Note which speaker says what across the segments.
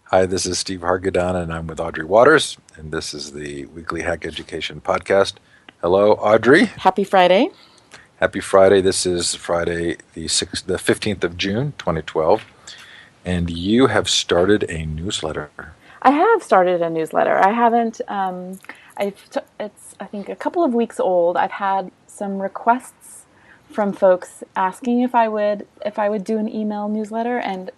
Speaker 1: Hi, this is Steve Hargadon, and I'm with Audrey Waters, and this is the Weekly Hack Education Podcast. Hello, Audrey.
Speaker 2: Happy Friday.
Speaker 1: Happy Friday. This is Friday, the 15th of June, 2012, and you have started a newsletter.
Speaker 2: I have started a newsletter. I haven't. It's I think a couple of weeks old. I've had some requests from folks asking if I would do an email newsletter, and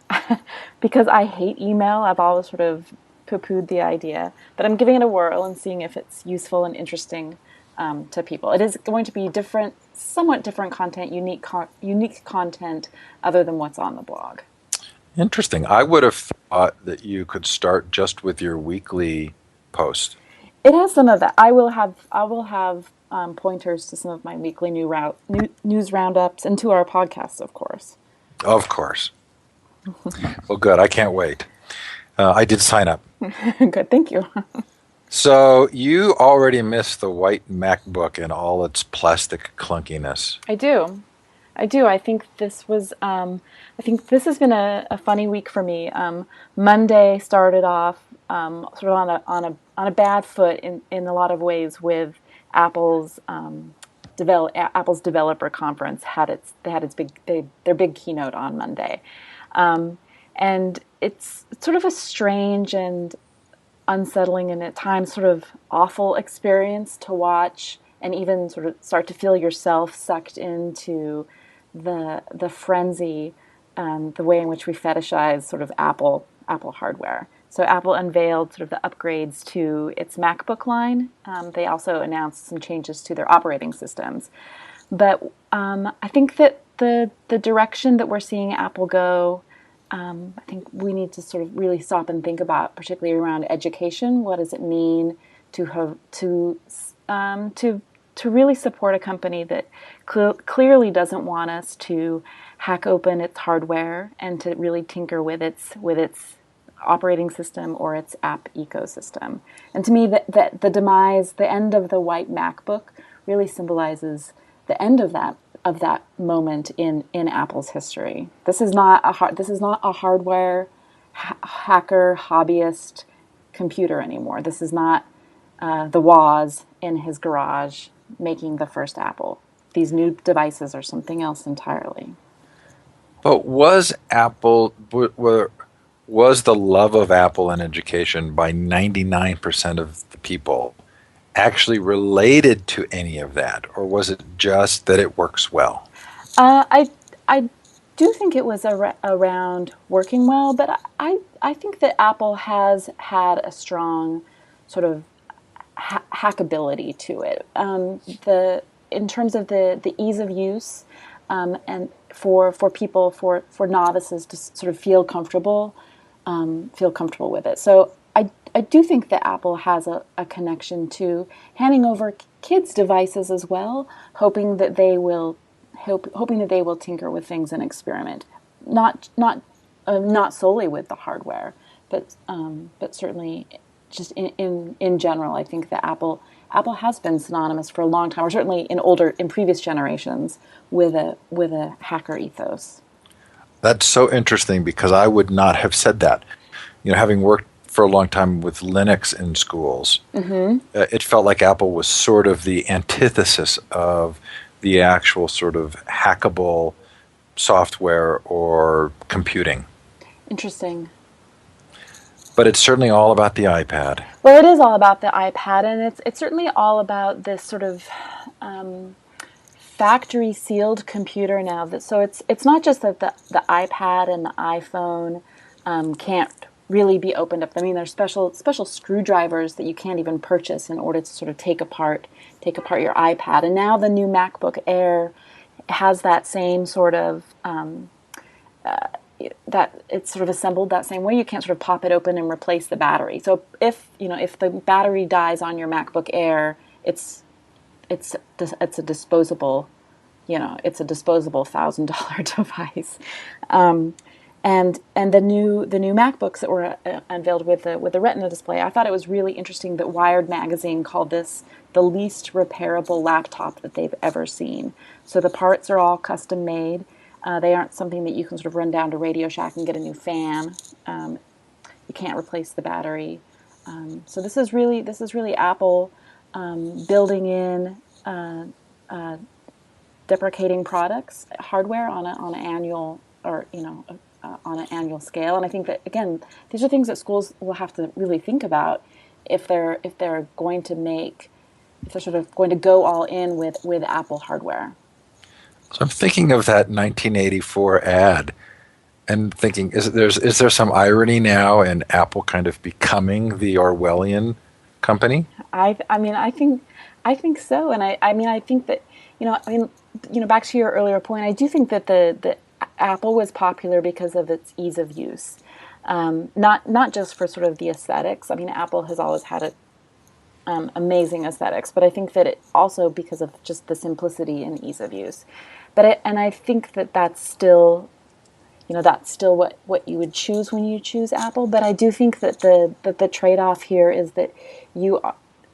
Speaker 2: because I hate email, I've always sort of poo-pooed the idea. But I'm giving it a whirl and seeing if it's useful and interesting to people. It is going to be different, somewhat different content, unique content other than what's on the blog.
Speaker 1: Interesting. I would have thought that you could start just with your weekly post.
Speaker 2: It has some of that. I will have pointers to some of my weekly news roundups and to our podcasts, of course.
Speaker 1: Of course. Well, good. I can't wait. I did sign up.
Speaker 2: Good, thank you.
Speaker 1: So you already missed the white MacBook and all its plastic clunkiness.
Speaker 2: I do. I do. I think this has been a funny week for me. Monday started off sort of on a bad foot in a lot of ways with Apple's Apple's developer conference their big keynote on Monday, and it's sort of a strange and unsettling and at times sort of awful experience to watch and even sort of start to feel yourself sucked into the frenzy, the way in which we fetishize sort of Apple hardware. So Apple unveiled sort of the upgrades to its MacBook line. They also announced some changes to their operating systems. But I think that the direction that we're seeing Apple go, I think we need to sort of really stop and think about, particularly around education. What does it mean to really support a company that clearly doesn't want us to hack open its hardware and to really tinker with its operating system or its app ecosystem? And to me, the end of the white MacBook really symbolizes the end of that moment in Apple's history. This is not a hardware hacker hobbyist computer anymore. This is not the Woz in his garage making the first Apple. These new devices are something else entirely.
Speaker 1: But was the love of Apple in education by 99% of the people actually related to any of that, or was it just that it works well?
Speaker 2: I do think it was around working well, but I think that Apple has had a strong sort of hackability to it. In terms of the ease of use, and for people for novices to sort of feel comfortable with it. So I do think that Apple has a connection to handing over kids' devices as well, hoping that they will tinker with things and experiment, not solely with the hardware, but certainly just in general. I think that Apple has been synonymous for a long time, or certainly in previous generations, with a hacker ethos.
Speaker 1: That's so interesting because I would not have said that. Having worked for a long time with Linux in schools, it felt like Apple was sort of the antithesis of the actual sort of hackable software or computing.
Speaker 2: Interesting.
Speaker 1: But it's certainly all about the iPad.
Speaker 2: Well, it is all about the iPad, and it's certainly all about this sort of factory sealed computer now. So it's not just that the iPad and the iPhone can't really be opened up. I mean, there's special screwdrivers that you can't even purchase in order to sort of take apart your iPad. And now the new MacBook Air has that same sort of that it's sort of assembled that same way. You can't sort of pop it open and replace the battery. So if the battery dies on your MacBook Air, it's a disposable, it's a disposable $1,000 device. And the new MacBooks that were unveiled with the Retina display, I thought it was really interesting that Wired magazine called this the least repairable laptop that they've ever seen. So the parts are all custom made. They aren't something that you can sort of run down to Radio Shack and get a new fan. you can't replace the battery. So this is really Apple building in deprecating products hardware on an annual or on an annual scale. And I think that again, these are things that schools will have to really think about if they're going to make if they're sort of going to go all in with Apple hardware.
Speaker 1: So I'm thinking of that 1984 ad and thinking, is there some irony now in Apple kind of becoming the Orwellian company?
Speaker 2: I mean I think so, and I think that back to your earlier point, I do think that the Apple was popular because of its ease of use, not just for sort of the aesthetics. I mean, Apple has always had amazing aesthetics, but I think that it also because of just the simplicity and ease of use. And I think that that's still what you would choose when you choose Apple. But I do think that the trade off here is that you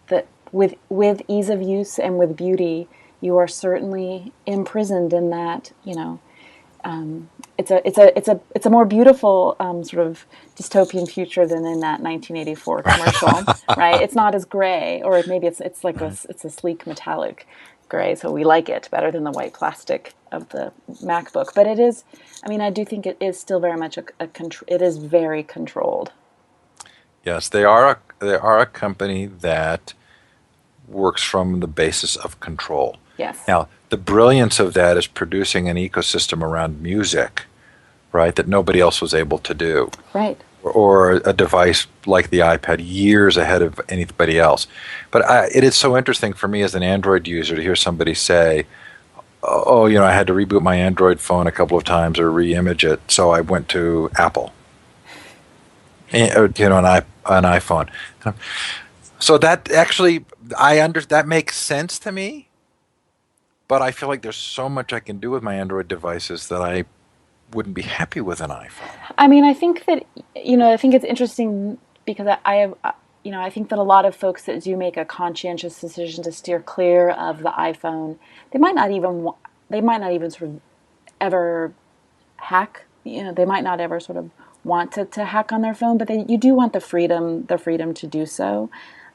Speaker 2: that with ease of use and with beauty, you are certainly imprisoned in that. It's a more beautiful sort of dystopian future than in that 1984 commercial, right? It's not as gray, or maybe it's like it's a sleek metallic gray, so we like it better than the white plastic of the MacBook. But it is, I mean, I do think it is still very much it is very controlled.
Speaker 1: Yes, they are a company that works from the basis of control.
Speaker 2: Yes,
Speaker 1: Now, the brilliance of that is producing an ecosystem around music, right, that nobody else was able to do,
Speaker 2: right.
Speaker 1: or a device like the iPad years ahead of anybody else. But it is so interesting for me as an Android user to hear somebody say, "Oh, I had to reboot my Android phone a couple of times or re-image it, so I went to Apple, an iPhone." So that actually, that makes sense to me. But I feel like there's so much I can do with my Android devices that I wouldn't be happy with an iPhone.
Speaker 2: I mean, I think that I think it's interesting because I have I think that a lot of folks that do make a conscientious decision to steer clear of the iPhone, they might not even sort of ever hack. They might not ever sort of want to hack on their phone, but you do want the freedom to do so.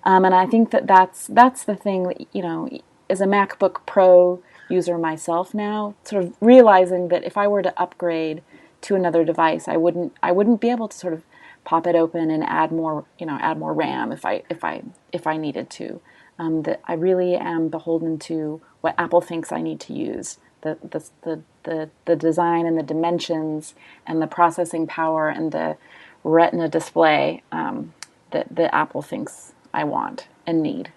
Speaker 2: And I think that's the thing that, as a MacBook Pro user myself now, sort of realizing that if I were to upgrade to another device, I wouldn't be able to sort of pop it open and add more RAM if I needed to. That I really am beholden to what Apple thinks I need to use. The design and the dimensions and the processing power and the Retina display that Apple thinks I want and need.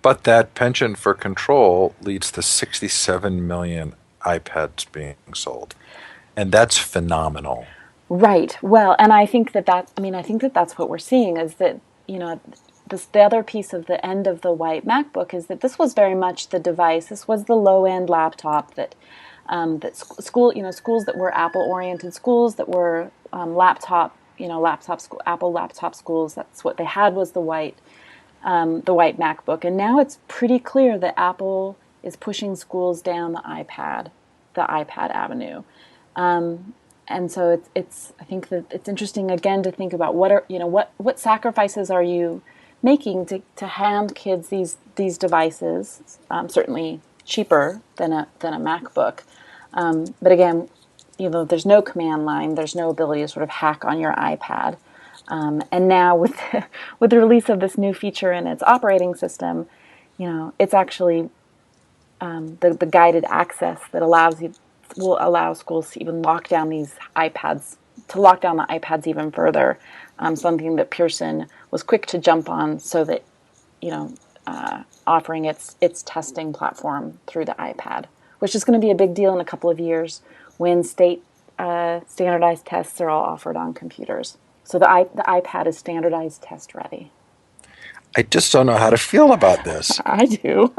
Speaker 1: But that penchant for control leads to 67 million iPads being sold. And that's phenomenal.
Speaker 2: Right. Well, and I think that that's what we're seeing is that, the other piece of the end of the white MacBook is that this was very much the device. This was the low end laptop schools that were Apple oriented schools that were laptop school, Apple laptop schools. That's what they had was the white MacBook. And now it's pretty clear that Apple is pushing schools down the iPad avenue. And so I think that it's interesting again to think about what sacrifices are you making to hand kids these devices, certainly cheaper than a MacBook. But again, there's no command line, there's no ability to sort of hack on your iPad. And now with with the release of this new feature in its operating system, it's actually the guided access that will allow schools to even lock down the iPads even further. Something that Pearson was quick to jump on, so that offering its testing platform through the iPad, which is going to be a big deal in a couple of years when state standardized tests are all offered on computers. So the iPad is standardized test ready.
Speaker 1: I just don't know how to feel about this.
Speaker 2: I do.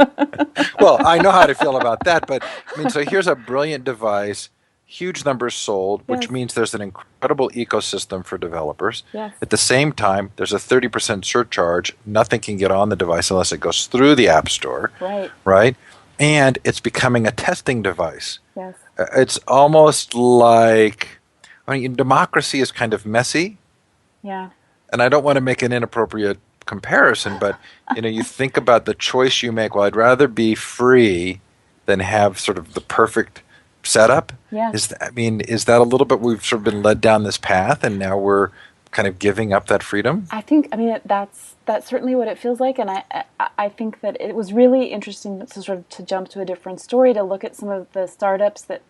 Speaker 1: Well, I know how to feel about that, but I mean, so here's a brilliant device, huge numbers sold, which
Speaker 2: Yes.
Speaker 1: means there's an incredible ecosystem for developers.
Speaker 2: Yes.
Speaker 1: At the same time, there's a 30% surcharge. Nothing can get on the device unless it goes through the App Store,
Speaker 2: Right.
Speaker 1: right? And it's becoming a testing device.
Speaker 2: Yes.
Speaker 1: It's almost like, democracy is kind of messy,
Speaker 2: Yeah.
Speaker 1: And I don't want to make an inappropriate comparison, but you think about the choice you make. Well, I'd rather be free than have sort of the perfect setup.
Speaker 2: Yes.
Speaker 1: Is that a little bit we've sort of been led down this path, and now we're kind of giving up that freedom?
Speaker 2: I think, I mean, that's certainly what it feels like, and I think that it was really interesting to sort of to jump to a different story to look at some of the startups that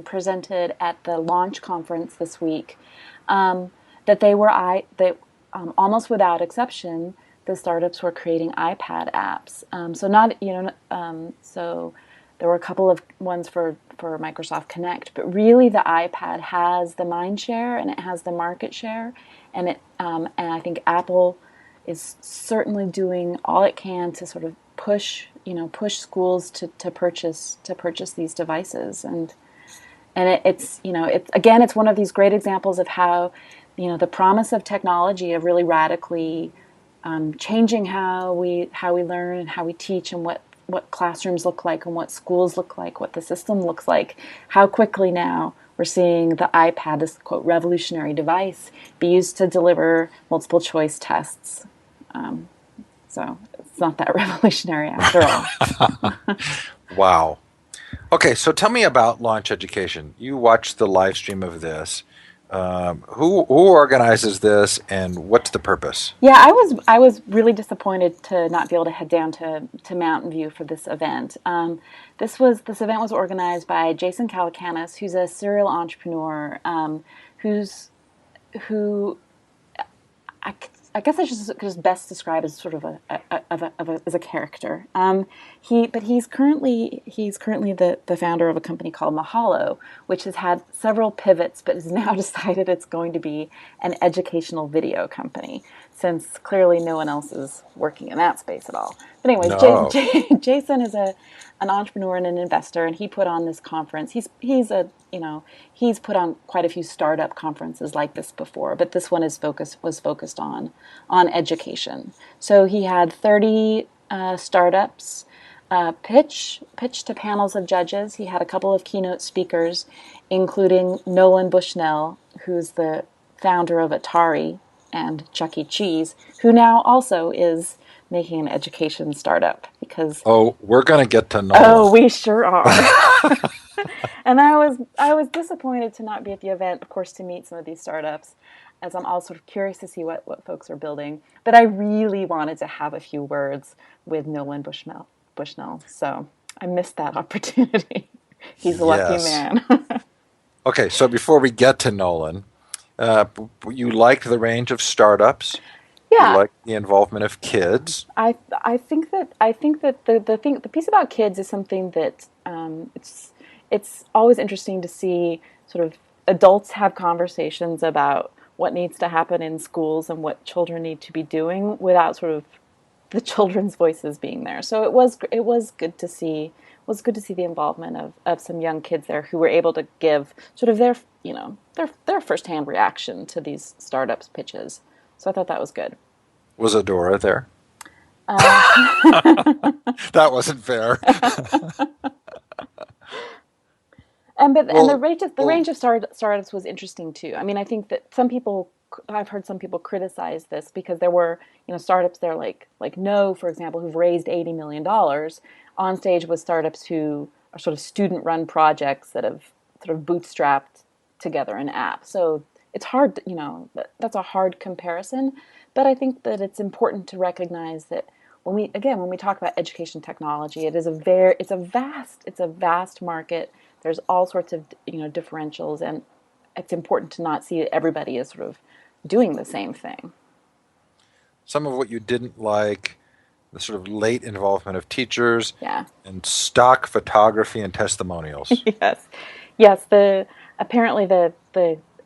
Speaker 2: presented at the launch conference this week. That they were that almost without exception, the startups were creating iPad apps. So not so there were a couple of ones for Microsoft Connect, but really the iPad has the mind share and it has the market share, and I think Apple is certainly doing all it can to sort of push schools to purchase these devices, and it's it's again it's one of these great examples of how the promise of technology of really radically changing how we learn and how we teach and what classrooms look like and what schools look like, what the system looks like, how quickly now we're seeing the iPad, this quote revolutionary device, be used to deliver multiple choice tests. So it's not that revolutionary after all.
Speaker 1: Wow. Okay, so tell me about Launch Education. You watched the live stream of this. Who organizes this, and what's the purpose?
Speaker 2: Yeah, I was really disappointed to not be able to head down to Mountain View for this event. This event was organized by Jason Calacanis, who's a serial entrepreneur, who's who I, I guess I should just best describe as sort of as a character. He's currently the founder of a company called Mahalo, which has had several pivots, but has now decided it's going to be an educational video company, since clearly no one else is working in that space at all. But anyways,
Speaker 1: No.
Speaker 2: Jason is an entrepreneur and an investor, and he put on this conference. He's put on quite a few startup conferences like this before, but this one was focused on education. So he had 30 startups pitch to panels of judges. He had a couple of keynote speakers, including Nolan Bushnell, who's the founder of Atari and Chuck E. Cheese, who now also is making an education startup because
Speaker 1: Oh, we're going to get to
Speaker 2: oh,
Speaker 1: Nolan.
Speaker 2: we sure are. And I was disappointed to not be at the event, of course, to meet some of these startups, as I'm all sort of curious to see what folks are building. But I really wanted to have a few words with Nolan Bushnell, so I missed that opportunity. He's a lucky
Speaker 1: Yes.
Speaker 2: man.
Speaker 1: Okay, so before we get to Nolan, uh, you liked the range of startups. You
Speaker 2: Yeah,
Speaker 1: liked the involvement of kids.
Speaker 2: I think that the piece about kids is something that it's always interesting to see sort of adults have conversations about what needs to happen in schools and what children need to be doing without sort of the children's voices being there. So it was good to see the involvement of some young kids there who were able to give sort of their their firsthand reaction to these startups pitches. So I thought that was good.
Speaker 1: Was Adora there? That wasn't fair.
Speaker 2: And
Speaker 1: Well,
Speaker 2: the
Speaker 1: well,
Speaker 2: range of startups was interesting too. I mean, I think that I've heard some people criticize this because there were startups there like No, for example, who've raised $80 million on stage with startups who are sort of student run projects that have sort of bootstrapped together an app. So it's hard, that's a hard comparison. But I think that it's important to recognize that when we talk about education technology, it's a vast market. There's all sorts of differentials, and it's important to not see that everybody is sort of doing the same thing.
Speaker 1: some of what you didn't like, the sort of late involvement of teachers
Speaker 2: Yeah.
Speaker 1: and stock photography and testimonials.
Speaker 2: Yes. Yes. The apparently the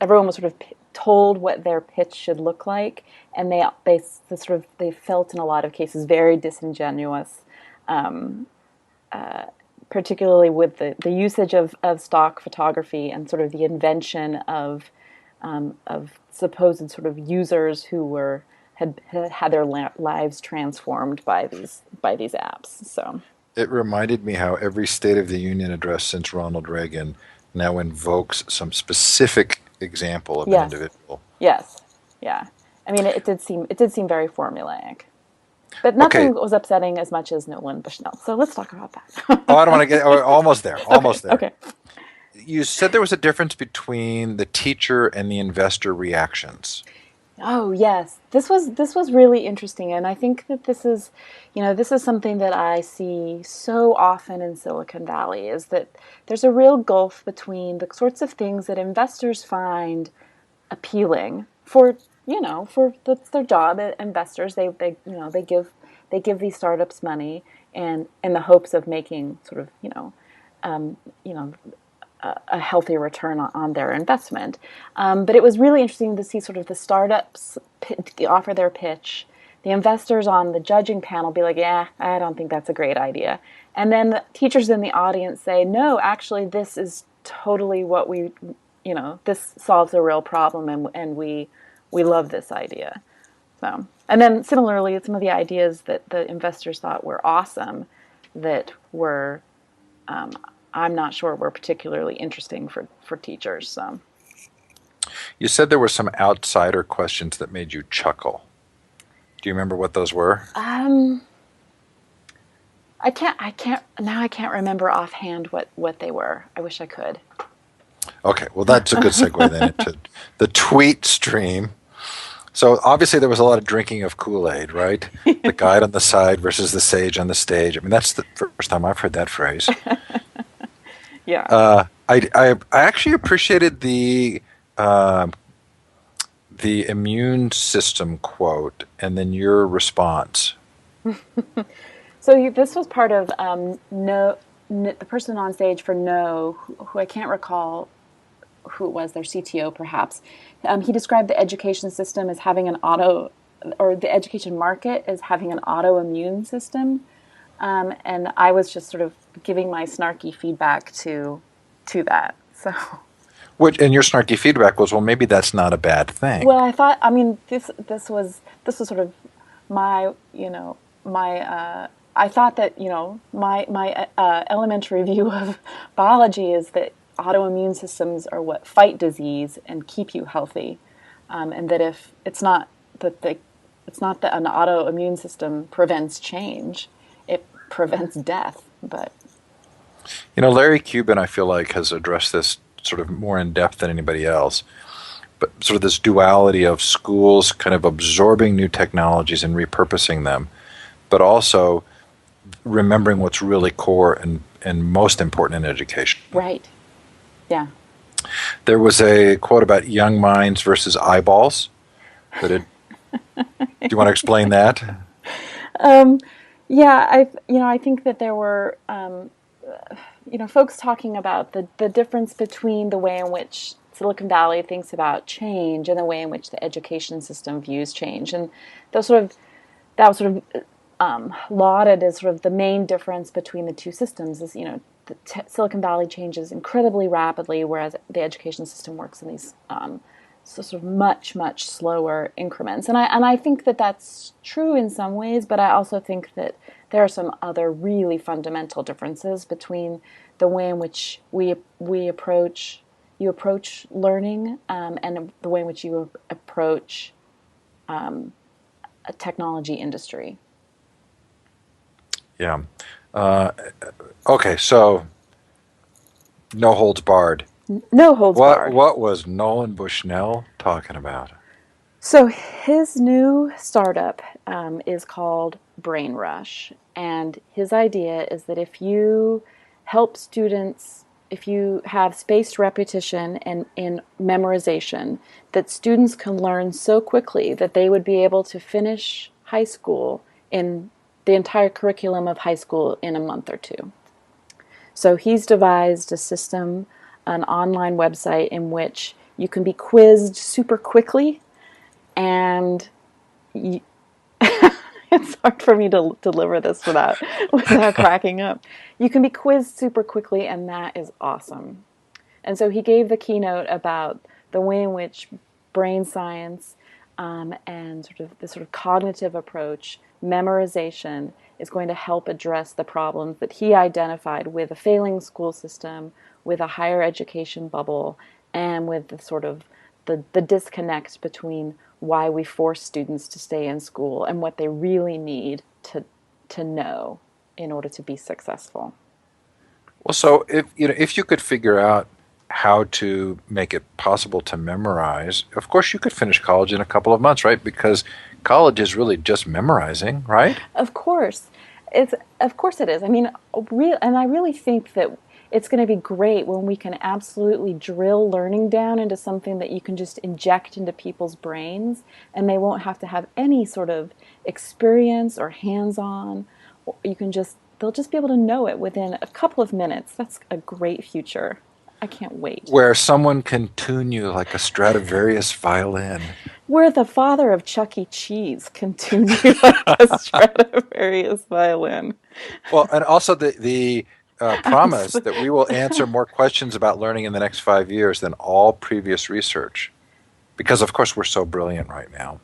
Speaker 2: everyone was sort of told what their pitch should look like, and they felt in a lot of cases very disingenuous, um, particularly with the usage of stock photography and sort of the invention of supposed sort of users who had their lives transformed by these apps. So
Speaker 1: It reminded me how every State of the Union address since Ronald Reagan now invokes some specific example of an
Speaker 2: yes,
Speaker 1: individual.
Speaker 2: yes, Yeah. I mean, it did seem very formulaic. But
Speaker 1: Okay.
Speaker 2: nothing was upsetting as much as Nolan Bushnell. So let's talk about that.
Speaker 1: Oh, I don't want to get almost there.
Speaker 2: Okay,
Speaker 1: Almost there.
Speaker 2: okay.
Speaker 1: You said there was a difference between the teacher and the investor reactions.
Speaker 2: Oh yes, this was really interesting, and I think that this is, this is something that I see so often in Silicon Valley is that there's a real gulf between the sorts of things that investors find appealing for, for that's their job. Investors, they give these startups money and in the hopes of making sort of, you know a healthy return on their investment. But it was really interesting to see sort of the startups offer their pitch, the investors on the judging panel be like, yeah, I don't think that's a great idea. And then the teachers in the audience say, no, actually, this is totally what this solves a real problem and we love this idea. So, and then similarly, some of the ideas that the investors thought were awesome that were I'm not sure were particularly interesting for teachers. So
Speaker 1: You said there were some outsider questions that made you chuckle. Do you remember what those were?
Speaker 2: um, I can't remember offhand what they were. I wish I could.
Speaker 1: Okay, well, that's a good segue then into the tweet stream. So obviously there was a lot of drinking of Kool-Aid, right? The guide on the side versus the sage on the stage. I mean, that's the first time I've heard that phrase.
Speaker 2: Yeah.
Speaker 1: I actually appreciated uh, the immune system quote and then your response.
Speaker 2: So this was part of no, the person on stage for No, who I can't recall who it was, their CTO perhaps. He described the education system as having an or the education market as having an autoimmune system. And I was just sort of giving my snarky feedback to that. So,
Speaker 1: Which and your snarky feedback was, well, maybe that's not a bad thing.
Speaker 2: well, I thought, I mean, this was sort of my, my. I thought that my elementary view of biology is that autoimmune systems are what fight disease and keep you healthy, and that if it's not that the it's not that an autoimmune system prevents change, it prevents death. But
Speaker 1: Larry Cuban, I feel like, has addressed this sort of more in depth than anybody else. But sort of this duality of schools kind of absorbing new technologies and repurposing them, but also remembering what's really core and most important in education.
Speaker 2: right, yeah.
Speaker 1: There was a quote about young minds versus eyeballs. Do you want to explain that?
Speaker 2: Um, yeah, I think that there were, folks talking about the difference between the way in which Silicon Valley thinks about change and the way in which the education system views change, and those sort of that was sort of lauded as sort of the main difference between the two systems is, Silicon Valley changes incredibly rapidly, whereas the education system works in these sort of much slower increments. And I think that that's true in some ways, but I also think that there are some other really fundamental differences between the way in which we approach you approach learning and the way in which you approach a technology industry.
Speaker 1: Yeah. Uh, okay, so no holds barred.
Speaker 2: No holds
Speaker 1: What
Speaker 2: barred.
Speaker 1: what was Nolan Bushnell talking about?
Speaker 2: So his new startup is called Brain Rush, and his idea is that if you help students, if you have spaced repetition and in memorization, that students can learn so quickly that they would be able to finish high school in the entire curriculum of high school in a month or two. So he's devised a system, an online website in which you can be quizzed super quickly and you, it's hard for me to deliver this without cracking up. You can be quizzed super quickly, and that is awesome. And so he gave the keynote about the way in which brain science and sort of the sort of cognitive approach, memorization, is going to help address the problems that he identified with a failing school system, with a higher education bubble, and with the sort of the disconnect between why we force students to stay in school and what they really need to know in order to be successful.
Speaker 1: Well, so if you could figure out how to make it possible to memorize, of course you could finish college in a couple of months, right? Because college is really just memorizing, right?
Speaker 2: Of course, it's of course it is. I mean, and I really think that it's going to be great when we can absolutely drill learning down into something that you can just inject into people's brains, and they won't have to have any sort of experience or hands-on. You can just they'll just be able to know it within a couple of minutes. That's a great future. I can't wait.
Speaker 1: Where someone can tune you like a Stradivarius violin.
Speaker 2: Where the father of Chuck E. Cheese continued like a Stradivarius violin.
Speaker 1: Well, and also the promise
Speaker 2: Absolutely.
Speaker 1: that we will answer more questions about learning in the next 5 years than all previous research, because of course we're so brilliant right now.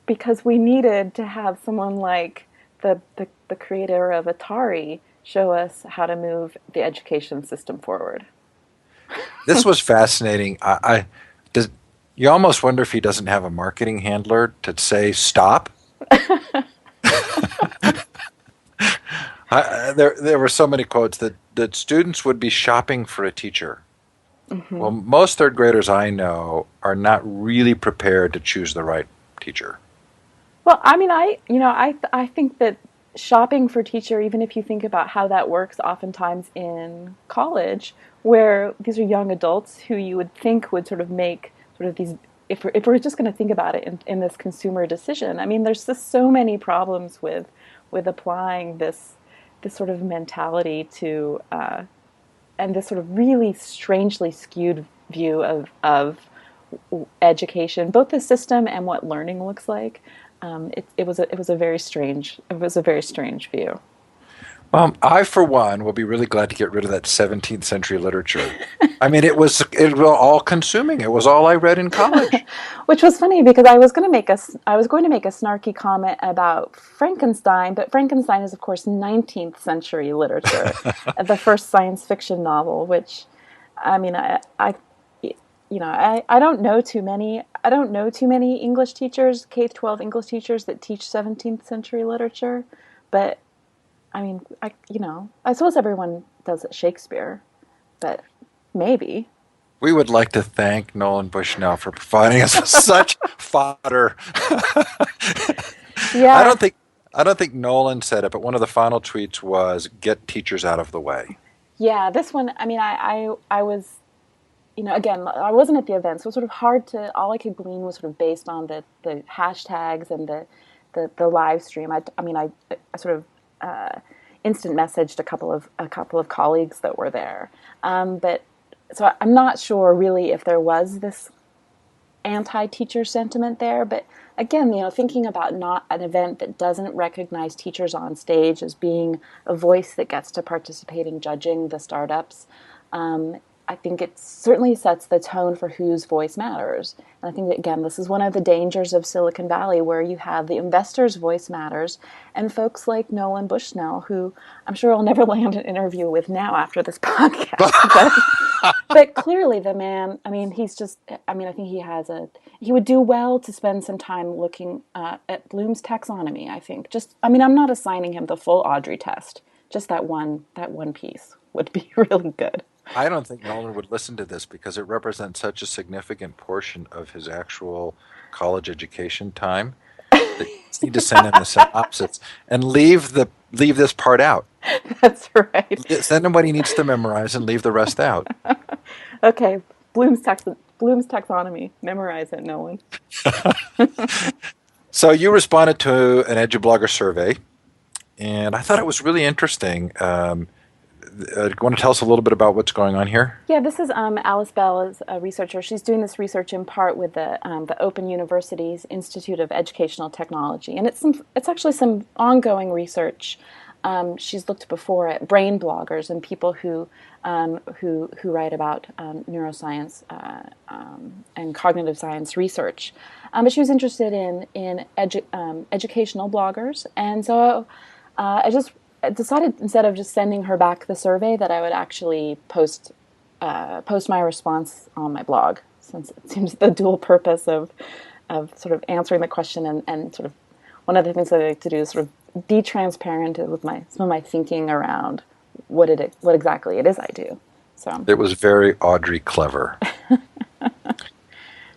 Speaker 2: Because we needed to have someone like the creator of Atari show us how to move the education system forward.
Speaker 1: This was fascinating. I does you almost wonder if he doesn't have a marketing handler to say stop. There were so many quotes that students would be shopping for a teacher. Well, most third graders I know are not really prepared to choose the right teacher.
Speaker 2: Well, I mean, I think that shopping for teacher, even if you think about how that works, oftentimes in college, where these are young adults who you would think would sort of make sort of these. If we're just going to think about it in this consumer decision, I mean, there's just so many problems with applying this sort of mentality to and this sort of really strangely skewed view of education, both the system and what learning looks like. It was a very strange view.
Speaker 1: I, for one, will be really glad to get rid of that 17th century literature. I mean, it was all consuming. It was all I read in college.
Speaker 2: Which was funny because I was going to make a snarky comment about Frankenstein, but Frankenstein is of course 19th century literature, the first science fiction novel. Which, I mean, I don't know too many English teachers, K-12 English teachers that teach 17th century literature, but I mean, I suppose everyone does it Shakespeare, but maybe.
Speaker 1: We would like to thank Nolan Bushnell for providing us with such fodder. I
Speaker 2: Yeah,
Speaker 1: don't think I don't think Nolan said it, but one of the final tweets was "Get teachers out of the way."
Speaker 2: yeah. This one, I mean, I was, again, I wasn't at the event, so it was sort of hard to. All I could glean was sort of based on the hashtags and the live stream. I sort of instant messaged a couple of colleagues that were there, but so I'm not sure really if there was this anti-teacher sentiment there. But again, thinking about not an event that doesn't recognize teachers on stage as being a voice that gets to participate in judging the startups, I think it certainly sets the tone for whose voice matters. And I think that, again, this is one of the dangers of Silicon Valley, where you have the investors' voice matters and folks like Nolan Bushnell, who I'm sure I'll never land an interview with now after this podcast. But clearly the man, I mean, I think he would do well to spend some time looking at Bloom's taxonomy, I think. I'm not assigning him the full Audrey test. Just that one piece would be really good.
Speaker 1: I don't think Nolan would listen to this because it represents such a significant portion of his actual college education time that you just need to send him the synopsis and leave this part out.
Speaker 2: That's right.
Speaker 1: Send him what he needs to memorize and leave the rest out.
Speaker 2: Okay, Bloom's taxonomy. Memorize it, Nolan.
Speaker 1: So you responded to an EduBlogger survey, and I thought it was really interesting. You want to tell us a little bit about what's going on here?
Speaker 2: Yeah, this is Alice Bell is a researcher. She's doing this research in part with the Open University's Institute of Educational Technology, and it's actually some ongoing research. She's looked before at brain bloggers and people who write about neuroscience and cognitive science research, but she was interested in educational bloggers, and so I decided, instead of just sending her back the survey, that I would actually post my response on my blog, since it seems the dual purpose of of sort of answering the question, and sort of one of the things that I like to do is sort of be transparent with some of my thinking around what exactly it is I do. So,
Speaker 1: It was very Audrey clever.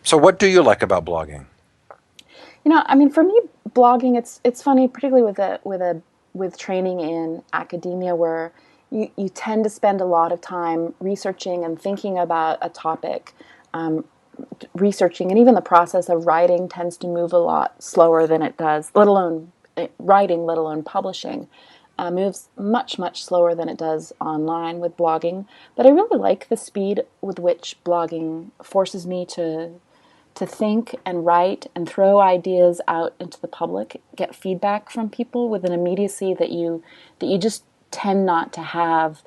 Speaker 1: So, what do you like about blogging?
Speaker 2: I mean, for me, blogging, it's funny, particularly with training in academia, where you tend to spend a lot of time researching and thinking about a topic. Researching, and even the process of writing tends to move a lot slower than it does, let alone writing, let alone publishing. Moves much slower than it does online with blogging. But I really like the speed with which blogging forces me to think and write and throw ideas out into the public, get feedback from people with an immediacy that you just tend not to have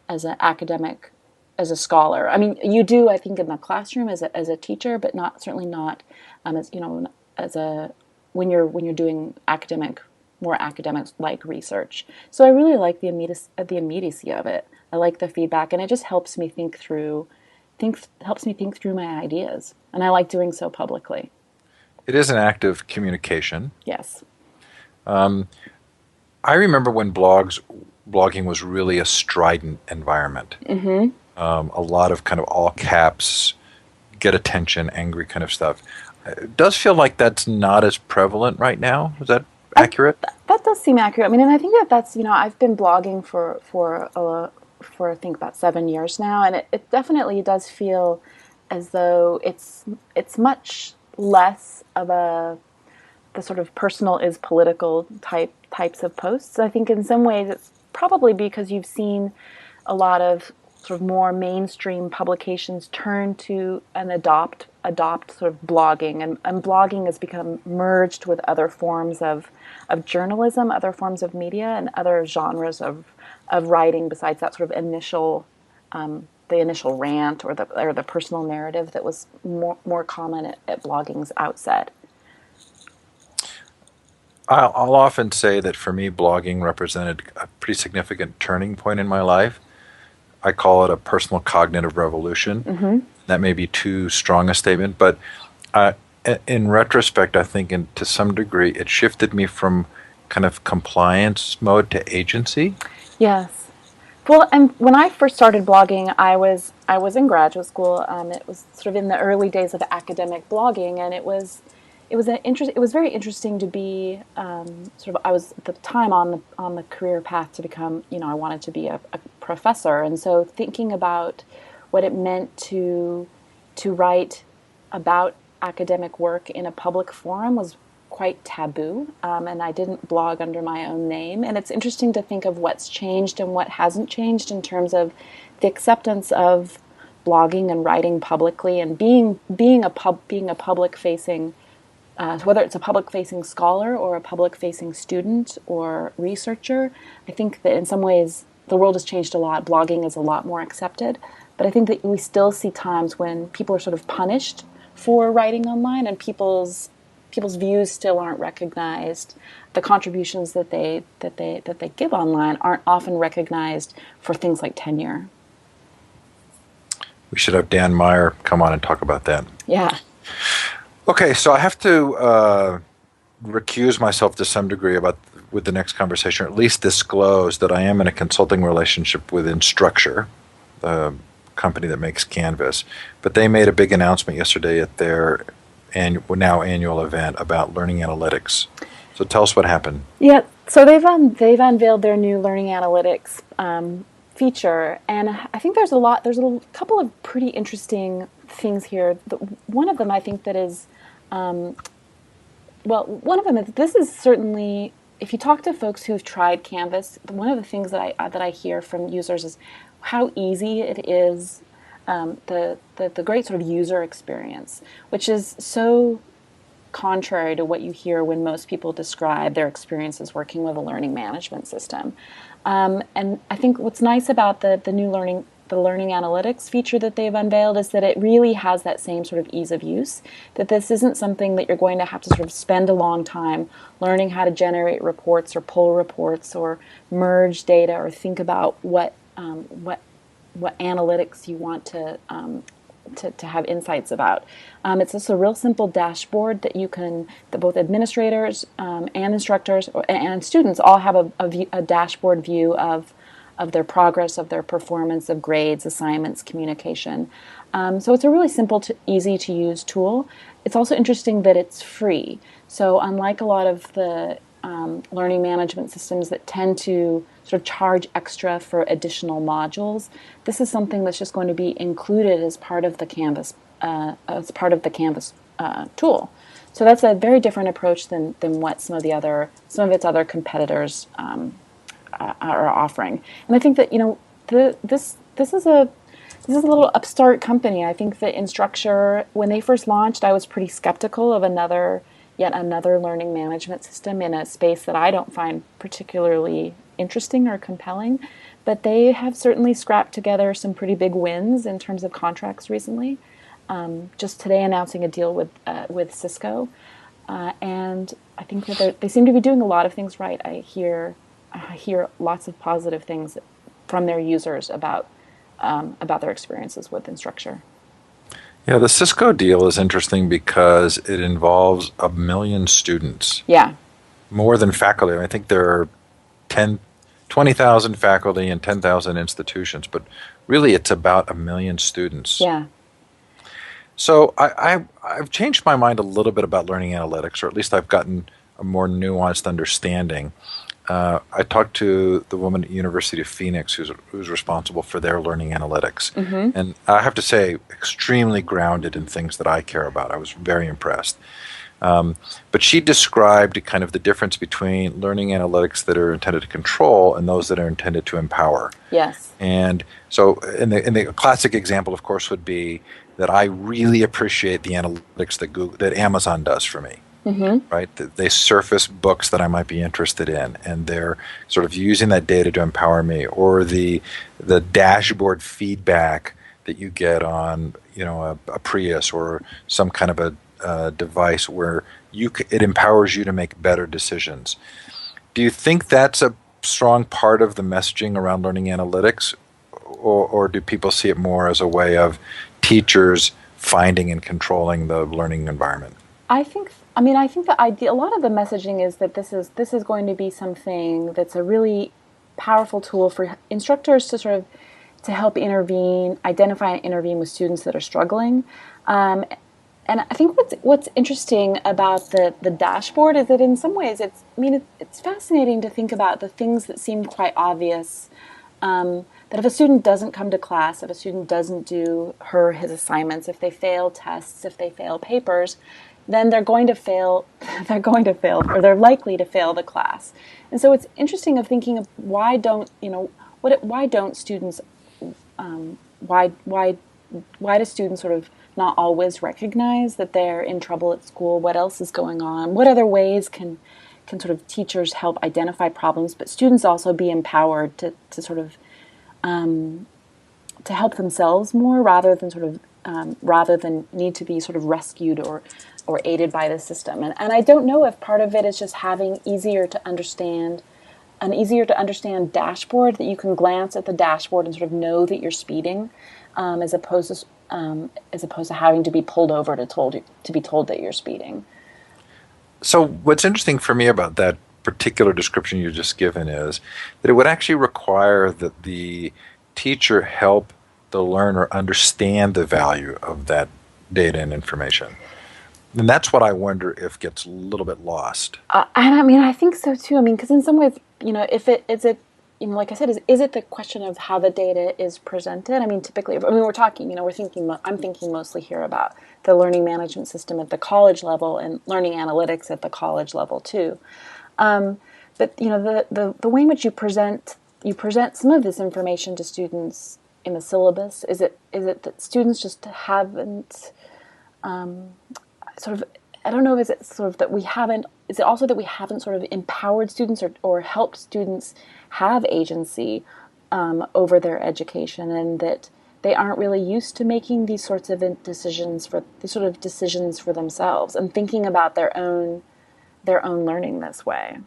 Speaker 2: as an academic, as a scholar. I mean, you do, I think, in the classroom as a teacher, but certainly not as as a when you're doing more academic like research. So I really like the immediacy of it. I like the feedback, and it just helps me helps me think through my ideas, and I like doing so publicly.
Speaker 1: It is an act of communication.
Speaker 2: Yes.
Speaker 1: I remember when blogging was really a strident environment. A lot of kind of all caps, get attention, angry kind of stuff. It does feel like that's not as prevalent right now. Is that accurate?
Speaker 2: That does seem accurate. I mean, and I think that's I've been blogging for I think about 7 years now, and it definitely does feel as though it's much less of the sort of personal is political types of posts. I think in some ways it's probably because you've seen a lot of sort of more mainstream publications turn to and adopt sort of blogging, and blogging has become merged with other forms of journalism, other forms of media, and other genres of writing besides that sort of the initial rant or the personal narrative that was more common at blogging's outset.
Speaker 1: I'll often say that for me, blogging represented a pretty significant turning point in my life. I call it a personal cognitive revolution. That may be too strong a statement, but uh, in retrospect, I think to some degree it shifted me from kind of compliance mode to agency.
Speaker 2: Yes. Well, and when I first started blogging, I was in graduate school. It was sort of in the early days of academic blogging, and it was very interesting to be sort of, I was at the time on the career path to become, I wanted to be a professor, and so thinking about what it meant to write about academic work in a public forum was quite taboo, and I didn't blog under my own name. And it's interesting to think of what's changed and what hasn't changed in terms of the acceptance of blogging and writing publicly, and being a public facing, whether it's a public facing scholar or a public facing student or researcher. I think that in some ways the world has changed a lot. Blogging is a lot more accepted, but I think that we still see times when people are sort of punished for writing online, and people's views still aren't recognized. The contributions that they give online aren't often recognized for things like tenure.
Speaker 1: We should have Dan Meyer come on and talk about that.
Speaker 2: Yeah.
Speaker 1: Okay, so I have to recuse myself to some degree with the next conversation, or at least disclose that I am in a consulting relationship with Instructure, the company that makes Canvas. But they made a big announcement yesterday at their annual event about learning analytics. So tell us what happened.
Speaker 2: Yeah. So they've unveiled their new learning analytics feature, and I think there's a couple of pretty interesting things here. One of them, I think, that is one of them is, this is certainly, if you talk to folks who've tried Canvas, one of the things that I hear from users is how easy it is, the great sort of user experience, which is so contrary to what you hear when most people describe their experiences working with a learning management system. And I think what's nice about the learning analytics feature that they've unveiled is that it really has that same sort of ease of use, that this isn't something that you're going to have to sort of spend a long time learning how to generate reports or pull reports or merge data or think about what analytics you want to to have insights about. It's just a real simple dashboard that both administrators and instructors and students all have a dashboard view of their progress, of their performance, of grades, assignments, communication. So it's a really simple, easy to use tool. It's also interesting that it's free. So unlike a lot of the learning management systems that tend to sort of charge extra for additional modules, this is something that's just going to be included as part of the Canvas tool. So that's a very different approach than what some of its other competitors are offering. And I think that this is a little upstart company. I think that Instructure, when they first launched, I was pretty skeptical of yet another learning management system in a space that I don't find particularly interesting or compelling. But they have certainly scrapped together some pretty big wins in terms of contracts recently. Just today announcing a deal with Cisco. And I think that they seem to be doing a lot of things right. I hear lots of positive things from their users about their experiences with Instructure.
Speaker 1: Yeah, the Cisco deal is interesting because it involves 1 million students,
Speaker 2: Yeah,
Speaker 1: more than faculty. I think there are 10, 20,000 faculty and 10,000 institutions, but really it's about 1 million students.
Speaker 2: yeah.
Speaker 1: So I've changed my mind a little bit about learning analytics, or at least I've gotten a more nuanced understanding. I talked to the woman at University of Phoenix who's responsible for their learning analytics, and I have to say, extremely grounded in things that I care about. I was very impressed. But she described kind of the difference between learning analytics that are intended to control and those that are intended to empower.
Speaker 2: Yes.
Speaker 1: And so, in the classic example, of course, would be that I really appreciate the analytics that Amazon does for me. Right? They surface books that I might be interested in, and they're sort of using that data to empower me. Or the dashboard feedback that you get on, a Prius or some kind of a device where it empowers you to make better decisions. Do you think that's a strong part of the messaging around learning analytics, or do people see it more as a way of teachers finding and controlling the learning environment?
Speaker 2: I think the idea, a lot of the messaging is that this is going to be something that's a really powerful tool for instructors to help identify and intervene with students that are struggling. And I think what's interesting about the dashboard is that in some ways it's fascinating to think about the things that seem quite obvious. That if a student doesn't come to class, if a student doesn't do his assignments, if they fail tests, if they fail papers, then they're going to fail, or they're likely to fail the class. And so it's interesting of thinking of why don't students, why do students sort of not always recognize that they're in trouble at school? What else is going on? What other ways can sort of teachers help identify problems, but students also be empowered to sort of to help themselves more rather than need to be sort of rescued or aided by the system. And I don't know if part of it is just having an easier to understand dashboard, that you can glance at the dashboard and sort of know that you're speeding, as opposed to having to be pulled over to be told that you're speeding.
Speaker 1: So what's interesting for me about that particular description you just given is that it would actually require that the teacher help the learner understand the value of that data and information. And that's what I wonder if gets a little bit lost.
Speaker 2: And I mean, I think so too. I mean, because in some ways, if it is it, like I said, is it the question of how the data is presented? I mean, typically, we're talking, I'm thinking mostly here about the learning management system at the college level and learning analytics at the college level too. But the way in which you present some of this information to students in the syllabus, is it that students just haven't sort of, I don't know, is it sort of that we haven't, is it also that we haven't sort of empowered students or helped students have agency over their education, and that they aren't really used to making these sorts of decisions for themselves and thinking about their own learning this way.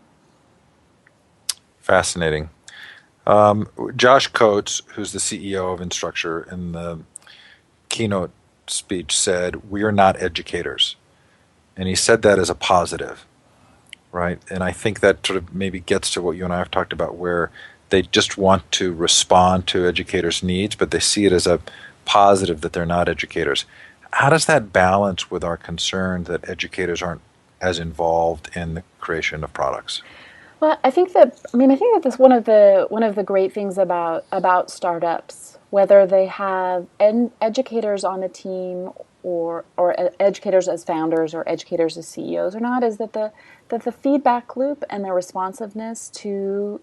Speaker 1: Fascinating. Josh Coates, who's the CEO of Instructure, in the keynote speech said, "We are not educators," and he said that as a positive, right? And I think that sort of maybe gets to what you and I have talked about, where they just want to respond to educators' needs, but they see it as a positive that they're not educators. How does that balance with our concern that educators aren't as involved in the creation of products?
Speaker 2: Well, I think that this one of the great things about startups, whether they have educators on the team or educators as founders or educators as CEOs or not, is that the feedback loop and their responsiveness to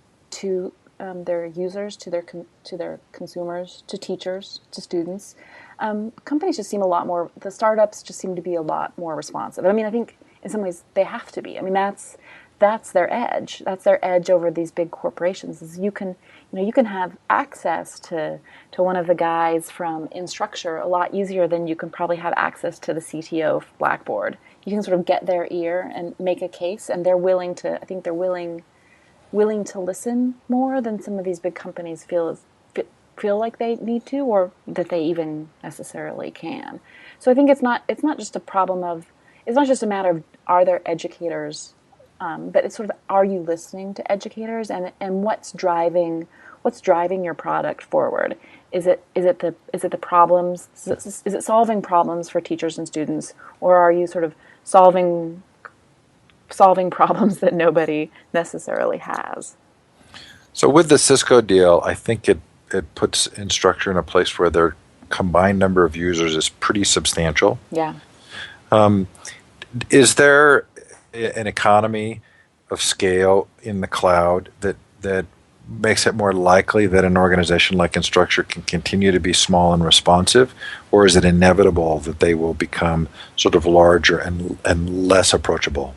Speaker 2: their users, to their consumers, to teachers, to students, companies just seem a lot more. The startups just seem to be a lot more responsive. I mean, I think in some ways they have to be. I mean, that's their edge. That's their edge over these big corporations. Is you can have access to one of the guys from Instructure a lot easier than you can probably have access to the CTO of Blackboard. You can sort of get their ear and make a case, and they're willing to. I think they're willing to listen more than some of these big companies feel like they need to, or that they even necessarily can. So I think it's not just a problem of, it's not just a matter of, are there educators, but it's sort of, are you listening to educators, and what's driving your product forward? Is it the problems? Is it solving problems for teachers and students, or are you sort of solving problems that nobody necessarily has?
Speaker 1: So with the Cisco deal, I think it puts Instructure in a place where their combined number of users is pretty substantial.
Speaker 2: Yeah.
Speaker 1: Is there an economy of scale in the cloud that makes it more likely that an organization like Instructure can continue to be small and responsive, or is it inevitable that they will become sort of larger and less approachable?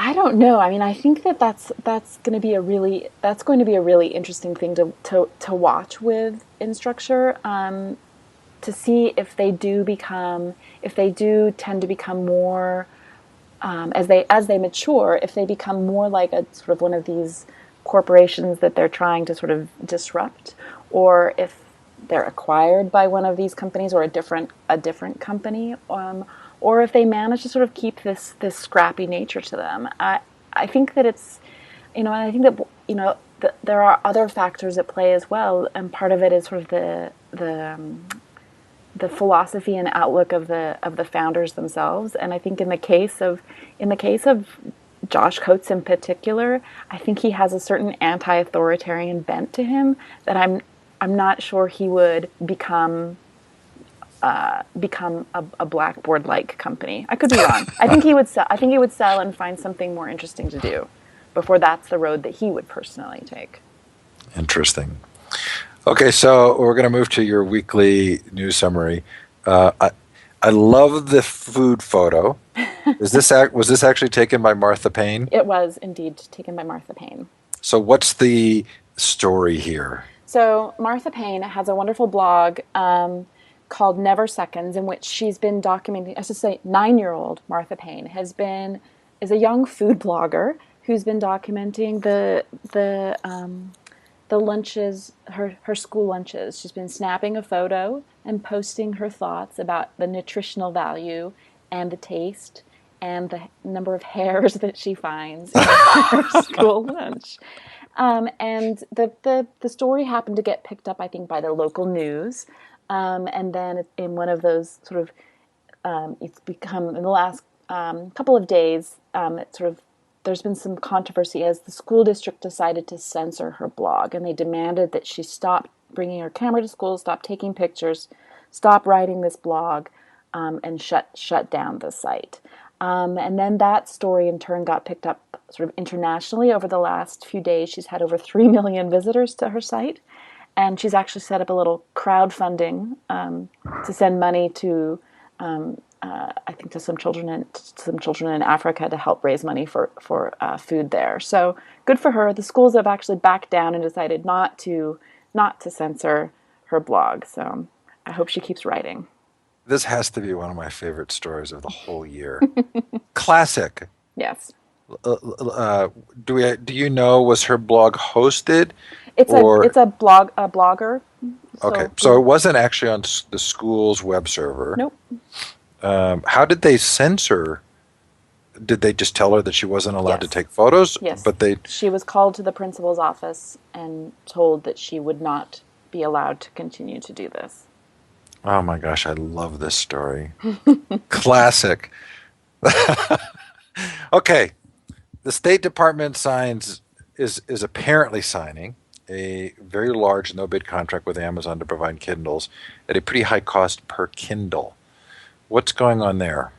Speaker 2: I don't know. I mean, I think that's going to be a really interesting thing to watch with Instructure, to see if they do tend to become more, as they mature, if they become more like a sort of one of these corporations that they're trying to sort of disrupt, or if they're acquired by one of these companies or a different company, or if they manage to sort of keep this scrappy nature to them. I think that it's, and I think that there are other factors at play as well, and part of it is sort of the philosophy and outlook of the founders themselves. And I think in the case of Josh Coates in particular, I think he has a certain anti-authoritarian bent to him that I'm not sure he would become a Blackboard-like company. I could be wrong. I think he would sell. I think he would sell and find something more interesting to do before that's the road that he would personally take.
Speaker 1: Interesting. Okay, so we're going to move to your weekly news summary. I love the food photo. Was this actually taken by Martha Payne?
Speaker 2: It was indeed taken by Martha Payne.
Speaker 1: So what's the story here?
Speaker 2: So Martha Payne has a wonderful blog called Never Seconds, in which she's been documenting. I should say, 9-year-old Martha Payne is a young food blogger who's been documenting the lunches, her school lunches. She's been snapping a photo and posting her thoughts about the nutritional value and the taste and the number of hairs that she finds in her school lunch. And the story happened to get picked up, I think, by the local news. And then in one of those sort of, it's become, in the last couple of days, it sort of, there's been some controversy as the school district decided to censor her blog, and they demanded that she stop bringing her camera to school, stop taking pictures, stop writing this blog, and shut down the site. And then that story in turn got picked up sort of internationally over the last few days. She's had over 3 million visitors to her site, and she's actually set up a little crowdfunding to send money to I think to some children in Africa to help raise money for food there. So good for her. The schools have actually backed down and decided not to censor her blog. So I hope she keeps writing.
Speaker 1: This has to be one of my favorite stories of the whole year. Classic.
Speaker 2: Yes.
Speaker 1: Do you know, was her blog hosted?
Speaker 2: It's a blogger.
Speaker 1: Okay,
Speaker 2: So
Speaker 1: so it wasn't actually on the school's web server.
Speaker 2: nope.
Speaker 1: How did they censor? Did they just tell her that she wasn't allowed to
Speaker 2: Yes.
Speaker 1: take photos?
Speaker 2: Yes.
Speaker 1: But they,
Speaker 2: She was called to the principal's office and told that she would not be allowed to continue to do this.
Speaker 1: oh my gosh, I love this story. Classic. Okay, the State Department is apparently signing a very large no bid contract with Amazon to provide Kindles at a pretty high cost per Kindle. What's going on there?